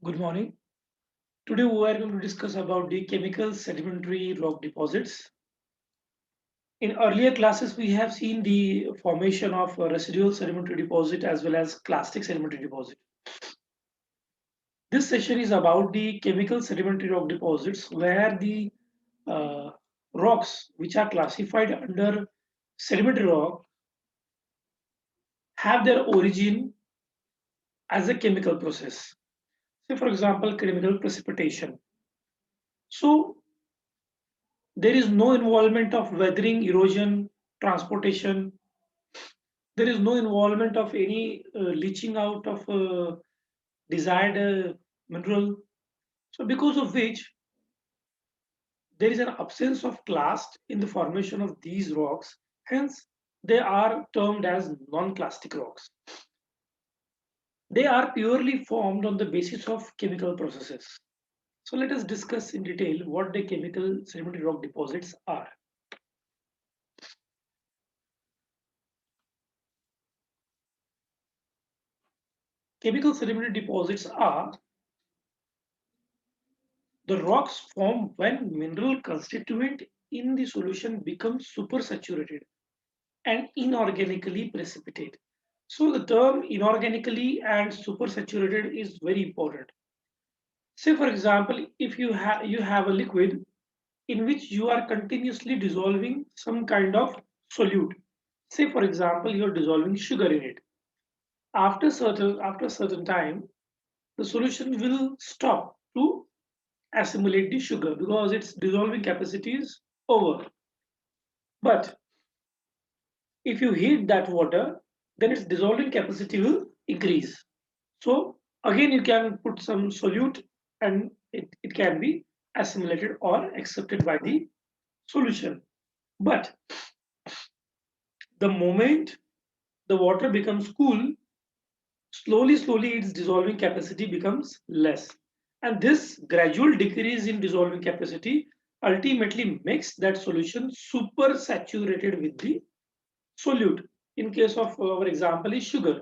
Good morning. Today we are going to discuss about the chemical sedimentary rock deposits. In earlier classes, we have seen the formation of residual sedimentary deposit as well as clastic sedimentary deposit. This session is about the chemical sedimentary rock deposits where the uh, rocks which are classified under sedimentary rock have their origin as a chemical process. Say for example, chemical precipitation. So there is no involvement of weathering, erosion, transportation. There is no involvement of any leaching out of desired mineral. So because of which there is an absence of clast in the formation of these rocks. Hence, they are termed as non-clastic rocks. They are purely formed on the basis of chemical processes. So let us discuss in detail what the chemical sedimentary rock deposits are. Chemical sedimentary deposits are the rocks form when mineral constituent in the solution becomes supersaturated and inorganically precipitate. So the term inorganically and supersaturated is very important. Say for example, if you have a liquid in which you are continuously dissolving some kind of solute. Say for example, you are dissolving sugar in it. After certain time, the solution will stop to assimilate the sugar because its dissolving capacity is over. But if you heat that water, then its dissolving capacity will increase. So again, you can put some solute and it can be assimilated or accepted by the solution. But the moment the water becomes cool, slowly its dissolving capacity becomes less. And this gradual decrease in dissolving capacity ultimately makes that solution super saturated with the solute. In case of our example is sugar.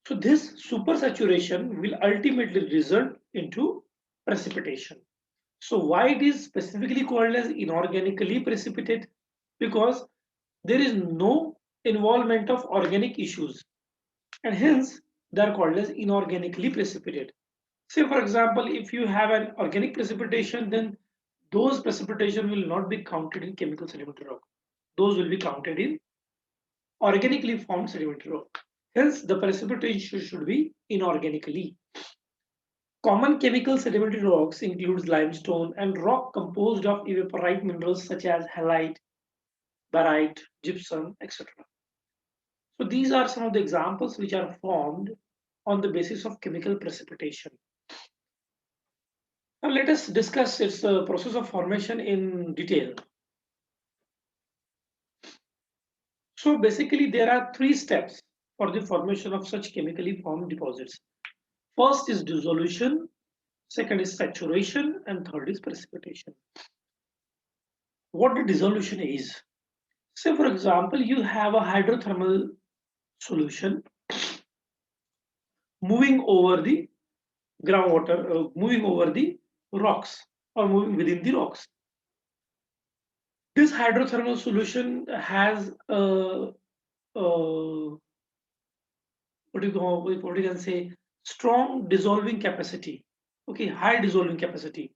So this supersaturation will ultimately result into precipitation. So why it is specifically called as inorganically precipitate? Because there is no involvement of organic issues and hence they are called as inorganically precipitate. Say for example, if you have an organic precipitation, then those precipitation will not be counted in chemical sedimentary rock. Those will be counted in organically formed sedimentary rock. Hence, the precipitation should be inorganically. Common chemical sedimentary rocks includes limestone and rock composed of evaporite minerals such as halite, barite, gypsum, etc. So these are some of the examples which are formed on the basis of chemical precipitation. Now let us discuss its process of formation in detail. So basically there are three steps for the formation of such chemically formed deposits. First is dissolution, second is saturation, and third is precipitation. What the dissolution is? Say for example, you have a hydrothermal solution moving over the groundwater, moving over the rocks or moving within the rocks. This hydrothermal solution has what you can say strong dissolving capacity. Okay, high dissolving capacity.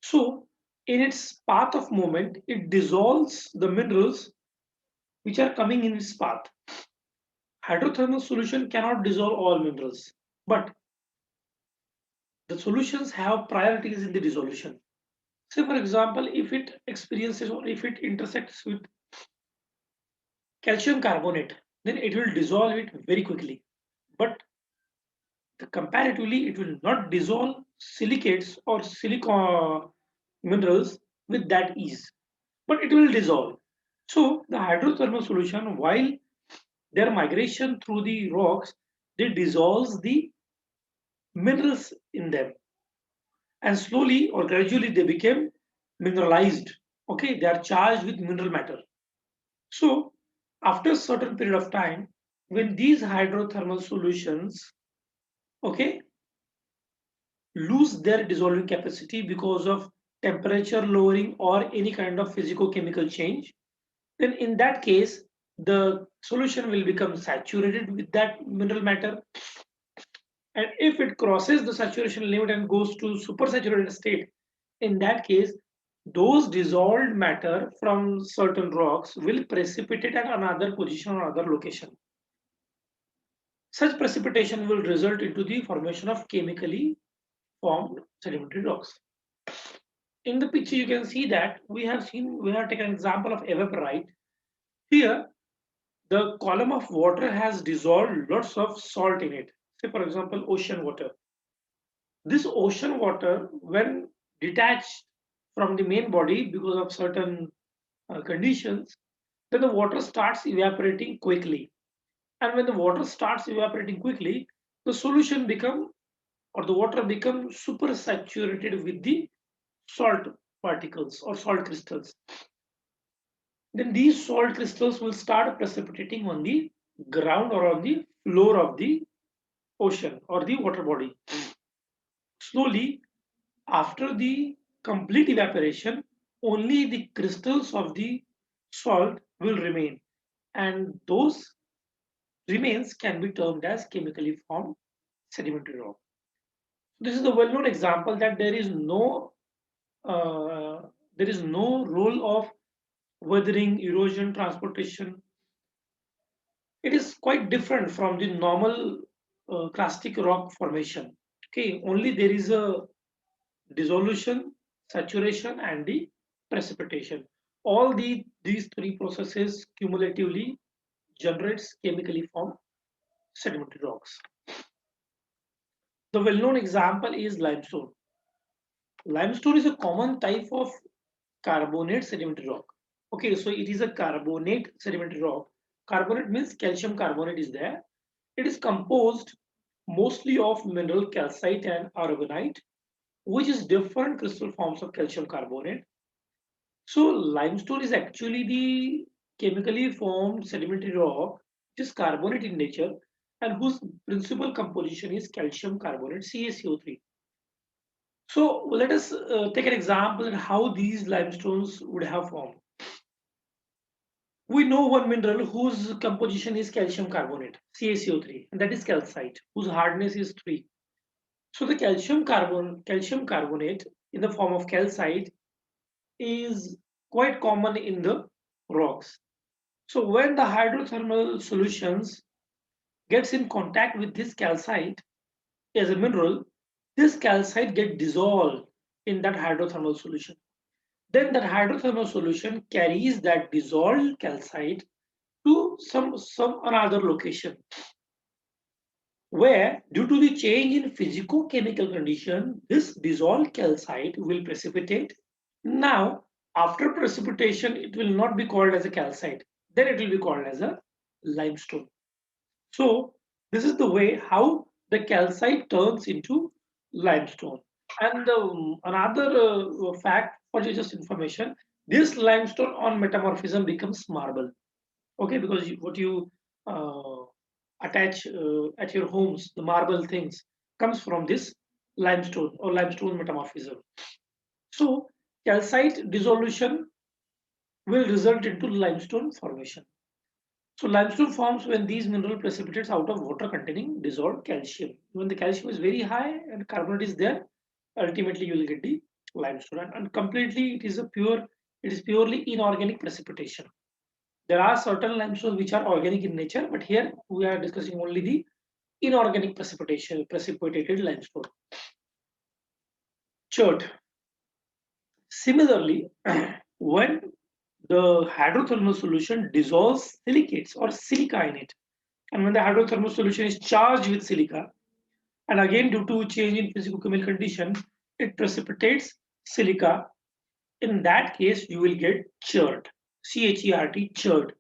So in its path of movement, it dissolves the minerals which are coming in its path. Hydrothermal solution cannot dissolve all minerals, but the solutions have priorities in the dissolution. Say for example, if it experiences or if it intersects with calcium carbonate, then it will dissolve it very quickly. But comparatively, it will not dissolve silicates or silicon minerals with that ease, but it will dissolve. So the hydrothermal solution, while their migration through the rocks, they dissolves the minerals in them, and slowly or gradually they became mineralized. Okay, they are charged with mineral matter. So after a certain period of time, when these hydrothermal solutions, okay, lose their dissolving capacity because of temperature lowering or any kind of physicochemical change, then in that case, the solution will become saturated with that mineral matter. And if it crosses the saturation limit and goes to supersaturated state, in that case, those dissolved matter from certain rocks will precipitate at another position or other location. Such precipitation will result into the formation of chemically formed sedimentary rocks. In the picture, you can see that we have taken an example of evaporite. Here, the column of water has dissolved lots of salt in it. Say, for example, ocean water. This ocean water, when detached from the main body because of certain conditions, then the water starts evaporating quickly. And when the water starts evaporating quickly, the solution become or the water becomes super saturated with the salt particles or salt crystals. Then these salt crystals will start precipitating on the ground or on the floor of the ocean or the water body. Slowly, after the complete evaporation, only the crystals of the salt will remain, and those remains can be termed as chemically formed sedimentary rock. This is a well-known example that uh, there is no role of weathering, erosion, transportation. It is quite different from the normal clastic rock formation. Okay, only there is a dissolution, saturation, and the precipitation. All these three processes cumulatively generates chemically formed sedimentary rocks. The well-known example is limestone. Limestone is a common type of carbonate sedimentary rock. Okay, so it is a carbonate sedimentary rock. Carbonate means calcium carbonate is there. It is composed mostly of mineral calcite and aragonite, which is different crystal forms of calcium carbonate. So limestone is actually the chemically formed sedimentary rock, which is carbonate in nature, and whose principal composition is calcium carbonate, CaCO3. So let us take an example of how these limestones would have formed. We know one mineral whose composition is calcium carbonate, CaCO3, and that is calcite, whose hardness is 3. So the calcium carbonate in the form of calcite is quite common in the rocks. So when the hydrothermal solutions gets in contact with this calcite as a mineral, this calcite get dissolved in that hydrothermal solution. Then that hydrothermal solution carries that dissolved calcite to some another location where, due to the change in physicochemical condition, this dissolved calcite will precipitate. Now, after precipitation, it will not be called as a calcite. Then it will be called as a limestone. So this is the way how the calcite turns into limestone. And another fact for you, just information, this limestone on metamorphism becomes marble. Okay, because what you uh, attach at your homes, the marble things, comes from this limestone or limestone metamorphism. So calcite dissolution will result into limestone formation. So limestone forms when these mineral precipitates out of water containing dissolved calcium. When the calcium is very high and carbonate is there, ultimately you will get the limestone. And completely it is purely inorganic precipitation. There are certain limestones which are organic in nature, but here we are discussing only the inorganic precipitation, precipitated limestone. Chert. Similarly, when the hydrothermal solution dissolves silicates or silica in it, and when the hydrothermal solution is charged with silica, and again due to change in physicochemical condition, it precipitates silica. In that case, you will get chert, C-H-E-R-T, chert.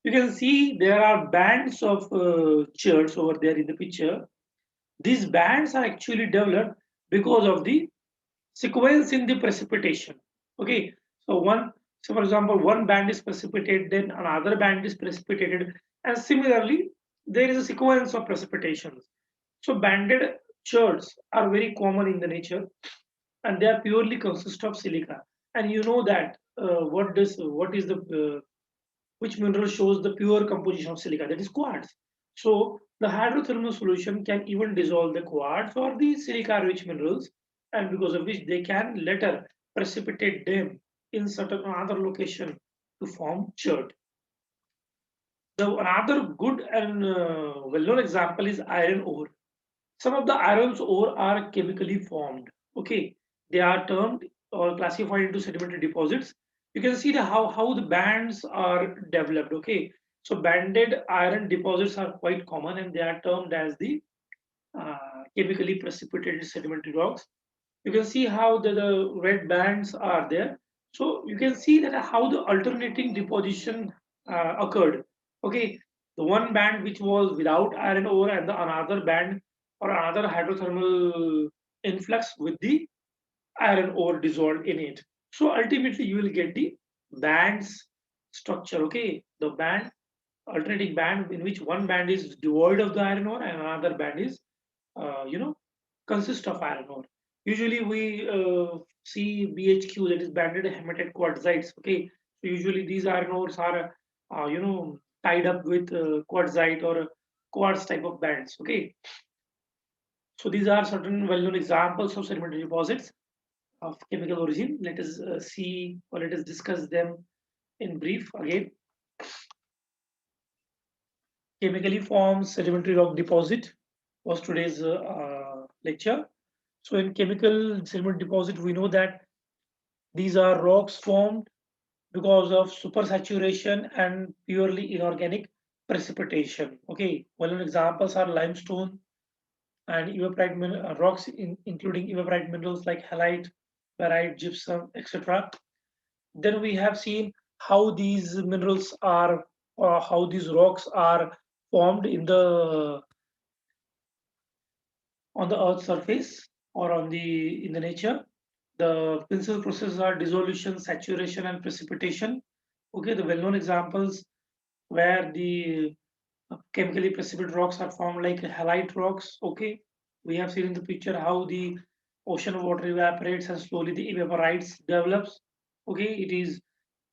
You can see there are bands of cherts over there in the picture. These bands are actually developed because of the sequence in the precipitation. Okay, so for example, one band is precipitated, then another band is precipitated, and similarly, there is a sequence of precipitations. So banded cherts are very common in the nature, and they are purely consist of silica. And you know that what is the which mineral shows the pure composition of silica? That is quartz. So the hydrothermal solution can even dissolve the quartz or the silica-rich minerals, and because of which they can later precipitate them in certain other location to form chert. The another good and well-known example is iron ore. Some of the iron ore are chemically formed. Okay, they are termed or classified into sedimentary deposits. You can see how the bands are developed. Okay, so banded iron deposits are quite common, and they are termed as the chemically precipitated sedimentary rocks. You can see how the red bands are there. So you can see that how the alternating deposition occurred. Okay, the one band which was without iron ore, and the another band or another hydrothermal influx with the iron ore dissolved in it. So ultimately you will get the bands structure. Okay, the band alternating band in which one band is devoid of the iron ore and another band is consist of iron ore. Usually we see BHQ, that is banded hematite quartzites. Okay, so usually these iron ores are tied up with quartzite or quartz type of bands. Okay, so these are certain well-known examples of sedimentary deposits of chemical origin. Let us see or let us discuss them in brief again. Chemically formed sedimentary rock deposit was today's lecture. So in chemical sedimentary deposit, we know that these are rocks formed because of supersaturation and purely inorganic precipitation. Okay, well-known examples are limestone and evaporite rocks, including evaporite minerals like halite, barite, gypsum, etc. Then we have seen how these minerals are, or how these rocks are formed on the Earth's surface or on the in the nature. The principal processes are dissolution, saturation, and precipitation. Okay, the well-known examples where the chemically precipitated rocks are formed like halite rocks. Okay, we have seen in the picture how the ocean water evaporates and slowly the evaporites develops. Okay, it is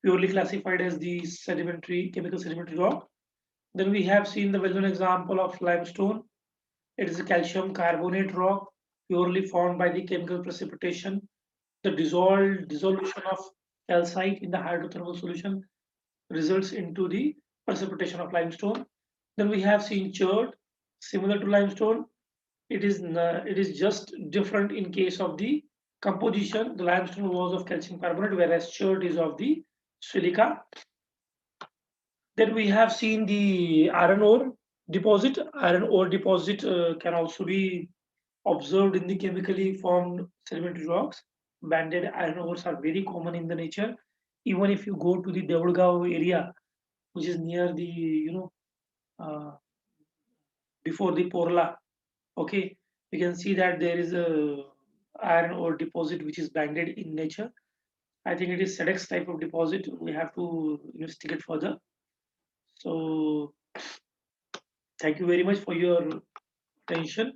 purely classified as the sedimentary chemical sedimentary rock. Then we have seen the well-known example of limestone. It is a calcium carbonate rock purely formed by the chemical precipitation. The dissolution of calcite in the hydrothermal solution results into the precipitation of limestone. Then we have seen chert, similar to limestone. It is just different in case of the composition. The limestone was of calcium carbonate, whereas chert is of the silica. Then we have seen the iron ore deposit. Iron ore deposit can also be observed in the chemically formed sedimentary rocks. Banded iron ores are very common in the nature. Even if you go to the Devodgaon area, which is near the uh, before the Porla, okay, you can see that there is a iron ore deposit which is banded in nature. I think it is SEDEX type of deposit. We have to investigate further. So thank you very much for your attention.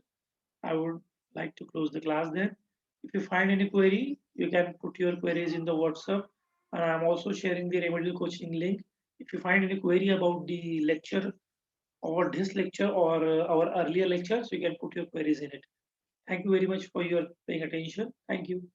I would like to close the class then. If you find any query, you can put your queries in the WhatsApp, and I'm also sharing the remedial coaching link. If you find any query about the lecture or this lecture or our earlier lectures, you can put your queries in it. Thank you very much for your paying attention. Thank you.